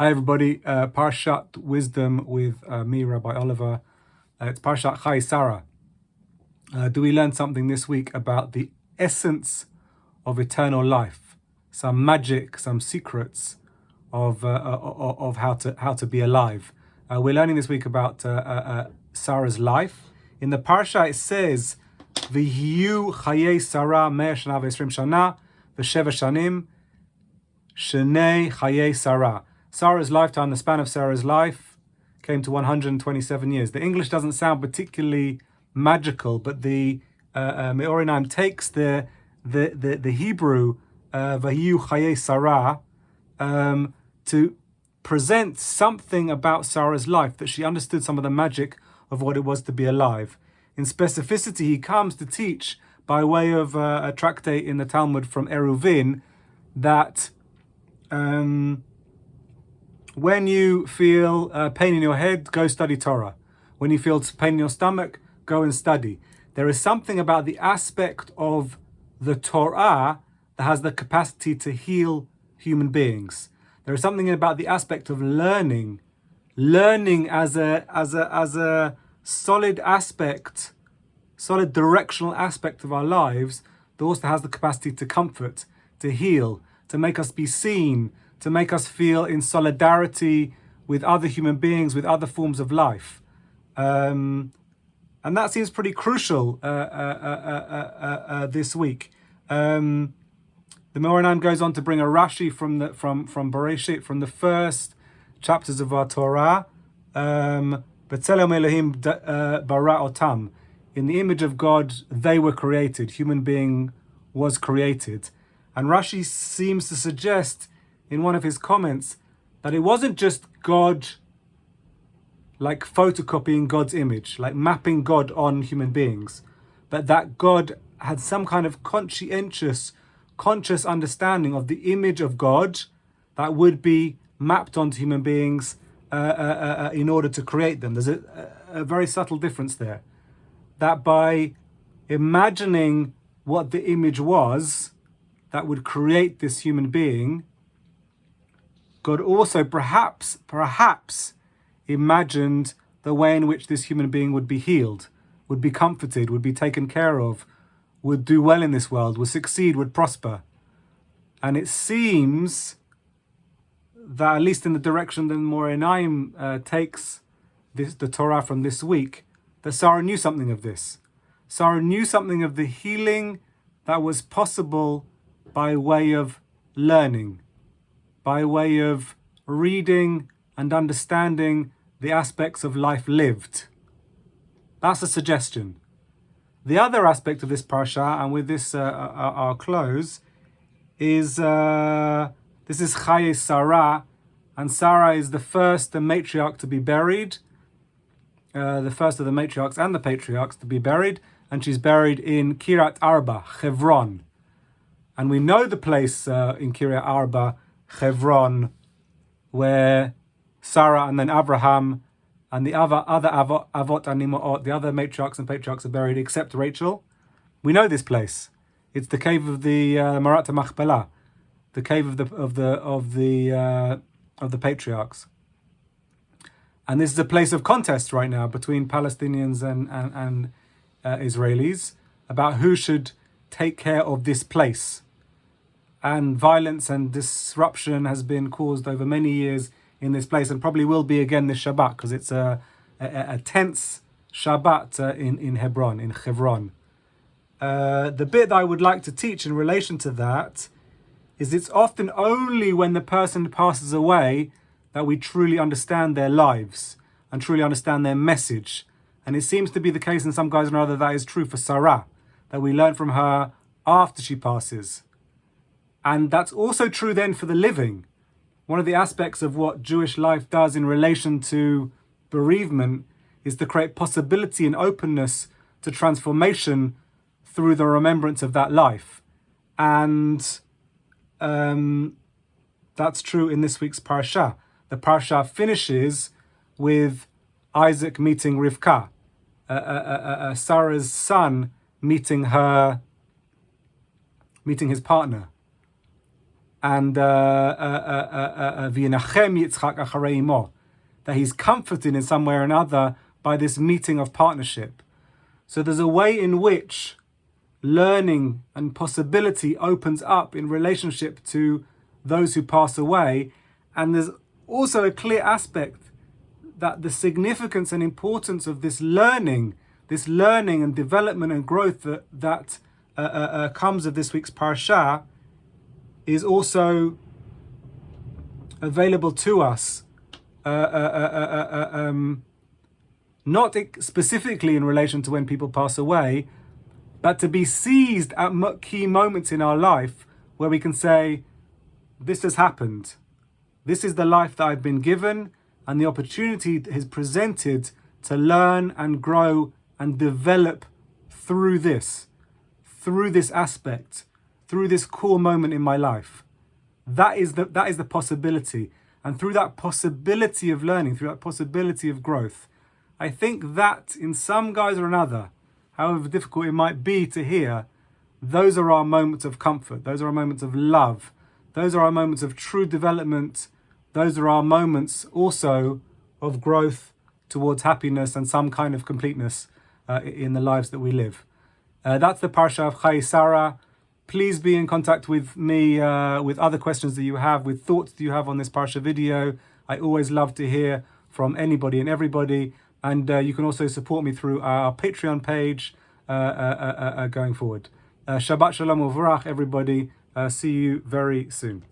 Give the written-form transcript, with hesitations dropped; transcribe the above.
Hi everybody, Parshat Wisdom with me, Rabbi Oliver. It's Parshat Chayei Sarah. Do we learn something this week about the essence of eternal life? Some magic, some secrets of how to be alive. We're learning this week about Sarah's life. In the Parsha it says, "V'hiyu Chayei Sarah Me'or Eynayim v'esrim shana v'sheva shanim shenei Chayei Sarah." Sarah's lifetime, the span of Sarah's life, came to 127 years. The English doesn't sound particularly magical, but the Me'or Eynayim takes the Hebrew "V'hiyu Chayei Sarah" to present something about Sarah's life, that she understood some of the magic of what it was to be alive. In specificity, he comes to teach by way of a tractate in the Talmud from Eruvin that when you feel pain in your head, go study Torah. When you feel pain in your stomach, go and study. There is something about the aspect of the Torah that has the capacity to heal human beings. There is something about the aspect of learning as a solid aspect, solid directional aspect of our lives, that also has the capacity to comfort, to heal, to make us be seen, to make us feel in solidarity with other human beings, with other forms of life. And that seems pretty crucial this week. The Me'or Eynayim goes on to bring a Rashi from Bereshit, from the first chapters of our Torah. B'tzelem Elohim bara otam. In the image of God, they were created. Human being was created. And Rashi seems to suggest in one of his comments that it wasn't just God like photocopying God's image, like mapping God on human beings, but that God had some kind of conscious understanding of the image of God that would be mapped onto human beings in order to create them. There's a very subtle difference there. That by imagining what the image was that would create this human being, God also perhaps imagined the way in which this human being would be healed, would be comforted, would be taken care of, would do well in this world, would succeed, would prosper. And it seems that, at least in the direction that Me'or Eynayim takes the Torah from this week, that Sarah knew something of this. Sarah knew something of the healing that was possible by way of learning, by way of reading and understanding the aspects of life lived. That's a suggestion. The other aspect of this parsha, and with this our close, is this is Chayei Sarah, and Sarah is the first matriarch to be buried, the first of the matriarchs and the patriarchs to be buried, and she's buried in Kiryat Arba, Hebron. And we know the place in Kiryat Arba, Hebron, where Sarah and then Abraham and the other Avot and Nima'ot, the other matriarchs and patriarchs, are buried, except Rachel. We know this place. It's the cave of the Marat Machpelah, the cave of the patriarchs. And this is a place of contest right now between Palestinians and Israelis about who should take care of this place. And violence and disruption has been caused over many years in this place, and probably will be again this Shabbat, because it's a tense Shabbat in Hebron. The bit that I would like to teach in relation to that is it's often only when the person passes away that we truly understand their lives and truly understand their message. And it seems to be the case in some guise or another that is true for Sarah, that we learn from her after she passes. And that's also true then for the living. One of the aspects of what Jewish life does in relation to bereavement is to create possibility and openness to transformation through the remembrance of that life. And that's true in this week's parsha. The parsha finishes with Isaac meeting Rivka, Sarah's son meeting his partner. and V'yinachem Yitzchak acharei imo, that he's comforted in some way or another by this meeting of partnership. So there's a way in which learning and possibility opens up in relationship to those who pass away, and there's also a clear aspect that the significance and importance of this learning and development and growth that comes of this week's parsha is also available to us, not specifically in relation to when people pass away, but to be seized at key moments in our life where we can say, this has happened. This is the life that I've been given, and the opportunity is presented to learn and grow and develop through this aspect, through this core moment in my life. That is the possibility. And through that possibility of learning, through that possibility of growth, I think that in some guise or another, however difficult it might be to hear, those are our moments of comfort. Those are our moments of love. Those are our moments of true development. Those are our moments also of growth towards happiness and some kind of completeness in the lives that we live. That's the Parsha of Chayei Sarah. Please be in contact with me with other questions that you have, with thoughts that you have on this Parsha video. I always love to hear from anybody and everybody. And you can also support me through our Patreon page going forward. Shabbat Shalom U'Varach, everybody. See you very soon.